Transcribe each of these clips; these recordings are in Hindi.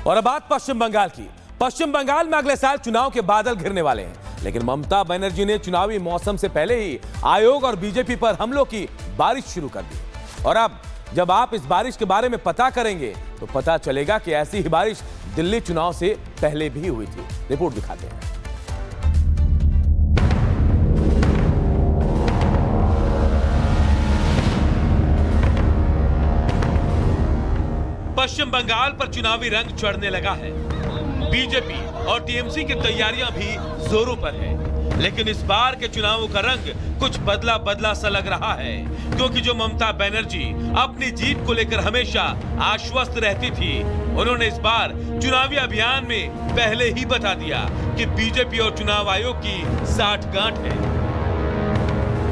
और अब बात पश्चिम बंगाल की। पश्चिम बंगाल में अगले साल चुनाव के बादल घिरने वाले हैं, लेकिन ममता बनर्जी ने चुनावी मौसम से पहले ही आयोग और बीजेपी पर हमलों की बारिश शुरू कर दी। और अब जब आप इस बारिश के बारे में पता करेंगे तो पता चलेगा कि ऐसी ही बारिश दिल्ली चुनाव से पहले भी हुई थी। रिपोर्ट दिखाते हैं। पश्चिम बंगाल पर चुनावी रंग चढ़ने लगा है। बीजेपी और टीएमसी की तैयारियां भी जोरों पर है, लेकिन इस बार के चुनावों का रंग कुछ बदला बदला सा लग रहा है, क्योंकि जो ममता बनर्जी अपनी जीत को लेकर हमेशा आश्वस्त रहती थी, उन्होंने इस बार चुनावी अभियान में पहले ही बता दिया कि बीजेपी और चुनाव आयोग की साठगांठ है।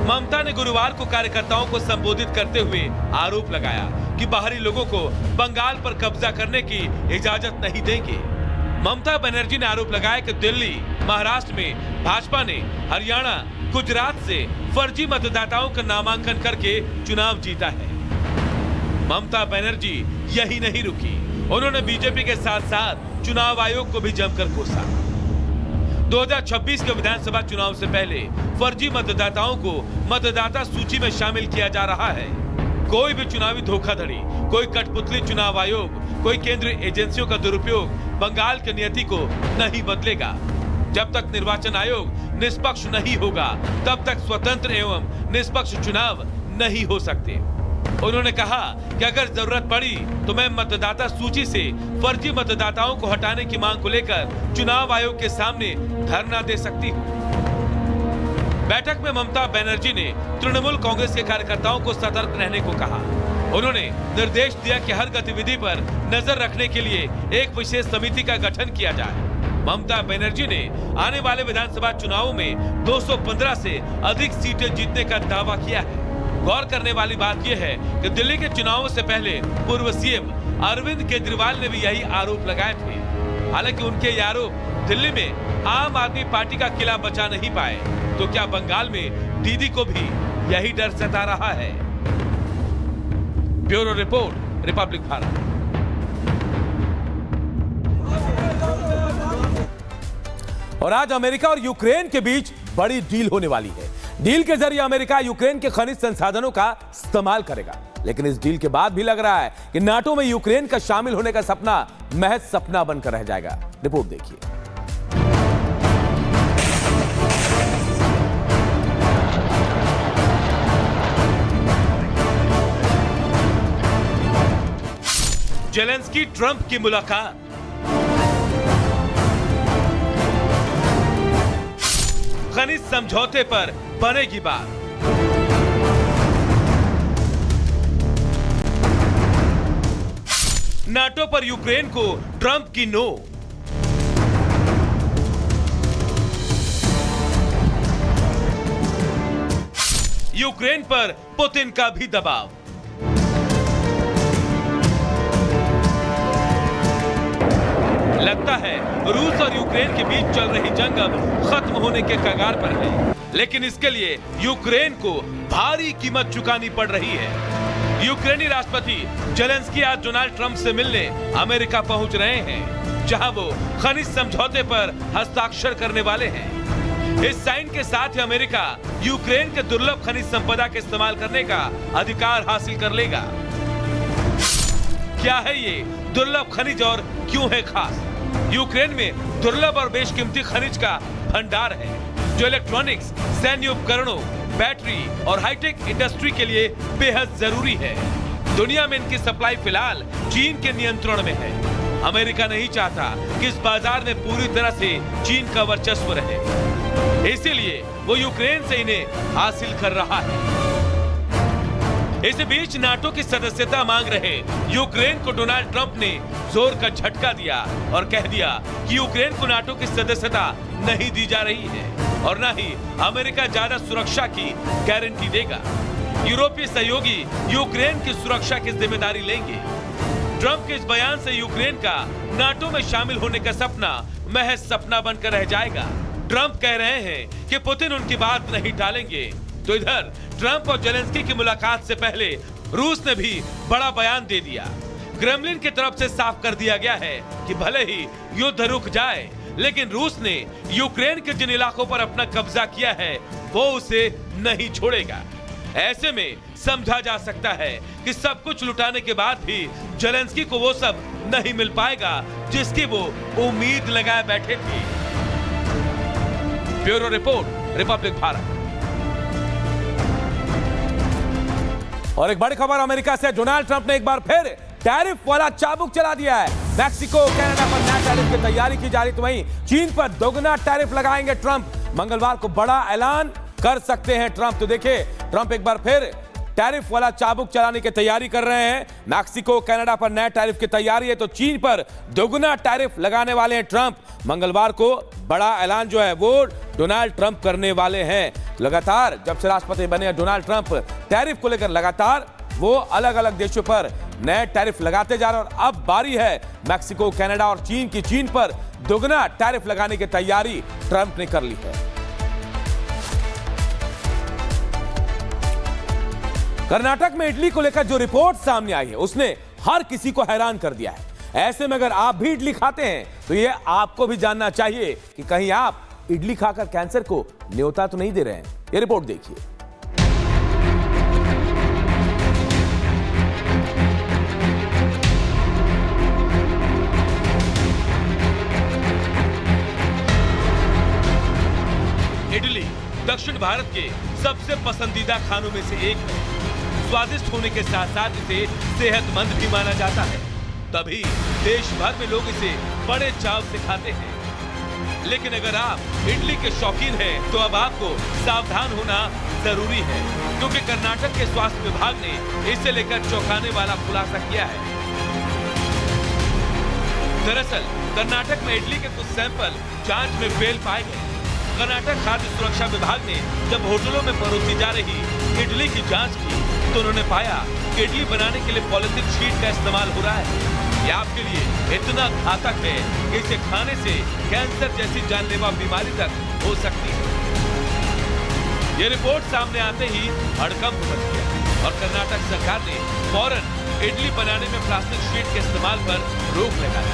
ममता ने गुरुवार को कार्यकर्ताओं को संबोधित करते हुए आरोप लगाया कि बाहरी लोगों को बंगाल पर कब्जा करने की इजाजत नहीं देंगे। ममता बनर्जी ने आरोप लगाया कि दिल्ली, महाराष्ट्र में भाजपा ने हरियाणा, गुजरात से फर्जी मतदाताओं का नामांकन करके चुनाव जीता है। ममता बनर्जी यही नहीं रुकी, उन्होंने बीजेपी के साथ साथ चुनाव आयोग को भी जमकर कोसा। 2026 के विधानसभा चुनाव से पहले फर्जी मतदाताओं को मतदाता सूची में शामिल किया जा रहा है। कोई भी चुनावी धोखाधड़ी, कोई कठपुतली चुनाव आयोग, कोई केंद्रीय एजेंसियों का दुरुपयोग बंगाल की नियति को नहीं बदलेगा। जब तक निर्वाचन आयोग निष्पक्ष नहीं होगा, तब तक स्वतंत्र एवं निष्पक्ष चुनाव नहीं हो सकते। उन्होंने कहा कि अगर जरूरत पड़ी तो मैं मतदाता सूची से फर्जी मतदाताओं को हटाने की मांग को लेकर चुनाव आयोग के सामने धरना दे सकती हूँ। बैठक में ममता बनर्जी ने तृणमूल कांग्रेस के कार्यकर्ताओं को सतर्क रहने को कहा। उन्होंने निर्देश दिया कि हर गतिविधि पर नजर रखने के लिए एक विशेष समिति का गठन किया जाए। ममता बनर्जी ने आने वाले विधानसभा चुनावों में 215 से अधिक सीटें जीतने का दावा किया है। गौर करने वाली बात यह है कि दिल्ली के चुनावों से पहले पूर्व सीएम अरविंद केजरीवाल ने भी यही आरोप लगाए थे। हालांकि उनके ये आरोप दिल्ली में आम आदमी पार्टी का किला बचा नहीं पाए, तो क्या बंगाल में दीदी को भी यही डर सता रहा है? Bureau report, Republic Bharat. और आज अमेरिका और यूक्रेन के बीच बड़ी डील होने वाली है। डील के जरिए अमेरिका यूक्रेन के खनिज संसाधनों का इस्तेमाल करेगा, लेकिन इस डील के बाद भी लग रहा है कि नाटो में यूक्रेन का शामिल होने का सपना महज सपना बनकर रह जाएगा। रिपोर्ट देखिए। जेलेंस्की ट्रंप की मुलाकात, खनिज समझौते पर बनेगी बात। नाटो पर यूक्रेन को ट्रंप की नो। यूक्रेन पर पुतिन का भी दबाव। लगता है रूस और यूक्रेन के बीच चल रही जंग अब खत्म होने के कगार पर है, लेकिन इसके लिए यूक्रेन को भारी कीमत चुकानी पड़ रही है। यूक्रेनी राष्ट्रपति जेलेंस्की आज डोनाल्ड ट्रंप से मिलने अमेरिका पहुंच रहे हैं, जहां वो खनिज समझौते पर हस्ताक्षर करने वाले हैं। इस साइन के साथ ही अमेरिका यूक्रेन के दुर्लभ खनिज संपदा के इस्तेमाल करने का अधिकार हासिल कर लेगा। क्या है ये दुर्लभ खनिज और क्यों है खास? यूक्रेन में दुर्लभ और बेशकीमती खनिज का भंडार है, जो इलेक्ट्रॉनिक्स, सैन्य उपकरणों, बैटरी और हाईटेक इंडस्ट्री के लिए बेहद जरूरी है। दुनिया में इनकी सप्लाई फिलहाल चीन के नियंत्रण में है। अमेरिका नहीं चाहता कि इस बाजार में पूरी तरह से चीन का वर्चस्व रहे, इसीलिए वो यूक्रेन से इन्हें हासिल कर रहा है। इस बीच नाटो की सदस्यता मांग रहे यूक्रेन को डोनाल्ड ट्रंप ने जोर का झटका दिया और कह दिया कि यूक्रेन को नाटो की सदस्यता नहीं दी जा रही है और न ही अमेरिका ज्यादा सुरक्षा की गारंटी देगा। यूरोपीय सहयोगी यूक्रेन की सुरक्षा की जिम्मेदारी लेंगे। ट्रंप के इस बयान से यूक्रेन का नाटो में शामिल होने का सपना महज सपना बनकर रह जाएगा। ट्रंप कह रहे हैं कि पुतिन उनकी बात नहीं टालेंगे, तो इधर ट्रंप और जेलेंस्की की मुलाकात से पहले रूस ने भी बड़ा बयान दे दिया। क्रेमलिन की तरफ से साफ कर दिया गया है कि भले ही युद्ध रुक जाए, लेकिन रूस ने यूक्रेन के जिन इलाकों पर अपना कब्जा किया है वो उसे नहीं छोड़ेगा। ऐसे में समझा जा सकता है कि सब कुछ लुटाने के बाद भी जेलेंस्की को वो सब नहीं मिल पाएगा जिसकी वो उम्मीद लगाए बैठे थे। Bureau report, Republic Bharat. और एक बड़ी खबर अमेरिका से, डोनाल्ड ट्रंप ने एक बार फिर टैरिफ वाला चाबुक चला दिया है। मैक्सिको कनाडा पर नया टैरिफ की तैयारी की जा रही, तो वहीं चीन पर दोगुना टैरिफ लगाएंगे ट्रंप। मंगलवार को बड़ा ऐलान कर सकते हैं ट्रंप। तो देखिए, ट्रंप एक बार फिर टैरिफ वाला चाबुक चलाने की तैयारी कर रहे हैं। मैक्सिको कनाडा पर नए टैरिफ की तैयारी है, तो चीन पर दोगुना टैरिफ लगाने वाले हैं ट्रंप। मंगलवार को बड़ा ऐलान जो है वो डोनाल्ड ट्रंप करने वाले हैं। लगातार जब से राष्ट्रपति बने डोनाल्ड ट्रंप टैरिफ को लेकर लगातार वो अलग अलग देशों पर नए टैरिफ लगाते जा रहे हैं, और अब बारी है मैक्सिको, कनाडा और चीन की। चीन पर दोगुना टैरिफ लगाने की तैयारी ट्रंप ने कर ली है। कर्नाटक में इडली को लेकर जो रिपोर्ट सामने आई है उसने हर किसी को हैरान कर दिया है। ऐसे में अगर आप भी इडली खाते हैं तो ये आपको भी जानना चाहिए कि कहीं आप इडली खाकर कैंसर को न्योता तो नहीं दे रहे हैं। ये रिपोर्ट देखिए। इडली दक्षिण भारत के सबसे पसंदीदा खानों में से एक है। स्वादिष्ट होने के साथ साथ इसे सेहतमंद भी माना जाता है, तभी देश भर में लोग इसे बड़े चाव से खाते हैं। लेकिन अगर आप इडली के शौकीन हैं तो अब आपको सावधान होना जरूरी है, क्योंकि कर्नाटक के स्वास्थ्य विभाग ने इसे लेकर चौंकाने वाला खुलासा किया है। दरअसल कर्नाटक में इडली के कुछ सैंपल जांच में फेल पाए गए। कर्नाटक खाद्य सुरक्षा विभाग ने जब होटलों में परोसी जा रही इडली की जांच की तो उन्होंने पाया कि इडली बनाने के लिए पॉलिथीन शीट का इस्तेमाल हो रहा है। यह आपके लिए इतना घातक है कि इसे खाने से कैंसर जैसी जानलेवा बीमारी तक हो सकती है। ये रिपोर्ट सामने आते ही हड़कंप मच गया और कर्नाटक सरकार ने फौरन इडली बनाने में प्लास्टिक शीट के इस्तेमाल पर रोक लगाई।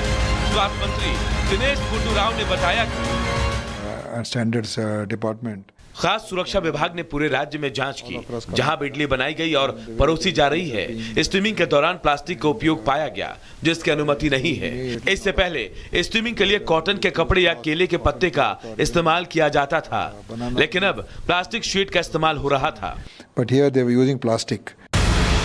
स्वास्थ्य मंत्री दिनेश गुंडू राव ने बताया कि स्टैंडर्ड्स डिपार्टमेंट खास सुरक्षा विभाग ने पूरे राज्य में जांच की जहां इडली बनाई गई और परोसी जा रही है। स्टीमिंग के दौरान प्लास्टिक का उपयोग पाया गया जिसकी अनुमति नहीं है। इससे पहले स्टीमिंग के लिए कॉटन के कपड़े या केले के पत्ते का इस्तेमाल किया जाता था, लेकिन अब प्लास्टिक शीट का इस्तेमाल हो रहा था। But here they were using plastic.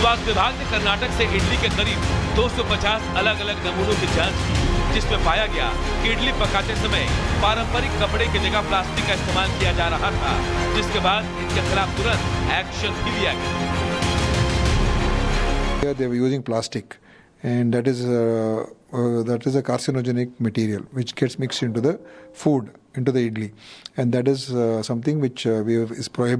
स्वास्थ्य विभाग ने कर्नाटक से इडली के करीब 250 अलग अलग नमूनों की जांच की, जिसमें पाया गया कि इडली पकाते समय पारंपरिक कपड़े की जगह प्लास्टिक का इस्तेमाल किया जा रहा था, जिसके बाद इनके खिलाफ तुरंत एक्शन भी लिया गया। Here they were using plastic, and that is a carcinogenic material which gets mixed into the food, into the idli, and that is something which is prohibited.